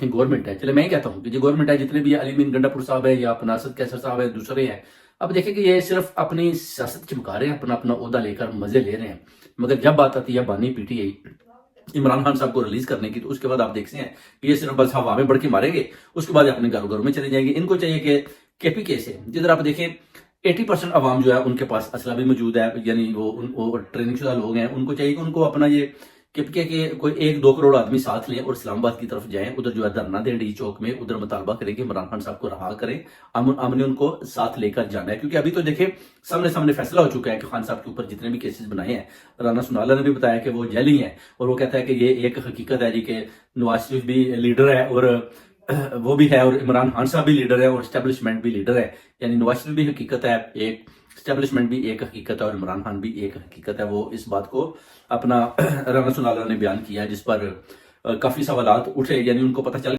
Government ہے، چلے میں ہی کہتا ہوں کہ جو گورنمنٹ ہے، جتنے بھی علی مین گنڈا پور صاحب ہے یا اپنا اسد کیسر صاحب ہے، دوسرے ہیں، اب دیکھیں کہ یہ صرف اپنی سیاست چمکا رہے ہیں، اپنا اپنا عہدہ لے کر مزے لے رہے ہیں، مگر جب بات آتی ہے بانی P T I Imran Khan صاحب کو ریلیز کرنے کی، تو اس کے بعد آپ دیکھتے ہیں کہ یہ صرف بس ہوا میں بڑھ کے ماریں گے، اس کے بعد اپنے گھروں گھروں میں چلے جائیں گے۔ ان کو چاہیے کہ کے پی کے سے جدھر آپ دیکھیں 80% عوام جو ہے ان کے پاس اسلحہ بھی موجود ہے، یعنی وہ ٹریننگ شدہ لوگ ہیں، ان کو چاہیے کہ ان کو اپنا یہ کہ کوئی 1-2 کروڑ آدمی ساتھ لیں اور اسلام آباد کی طرف جائیں، ادھر جو ہے دھرنا دیں ڈی چوک میں، ادھر مطالبہ کریں کہ عمران خان صاحب کو رہا کریں، امن ان کو ساتھ لے کر جانا ہے۔ کیونکہ ابھی تو دیکھیں سامنے فیصلہ ہو چکا ہے کہ خان صاحب کے اوپر جتنے بھی کیسز بنائے ہیں، رانا سنالا نے بھی بتایا کہ وہ جیلی ہیں، اور وہ کہتا ہے کہ یہ ایک حقیقت ہے جی کہ نواز شریف بھی لیڈر ہے اور وہ بھی ہے، اور عمران خان صاحب بھی لیڈر ہے، اور اسٹیبلشمنٹ بھی لیڈر ہے، یعنی نواز شریف بھی حقیقت ہے ایک، اسٹیبلشمنٹ بھی ایک حقیقت ہے، اور عمران خان بھی ایک حقیقت ہے۔ وہ اس بات کو اپنا رانا سنالا نے بیان کیا ہے، جس پر کافی سوالات اٹھے، یعنی ان کو پتہ چل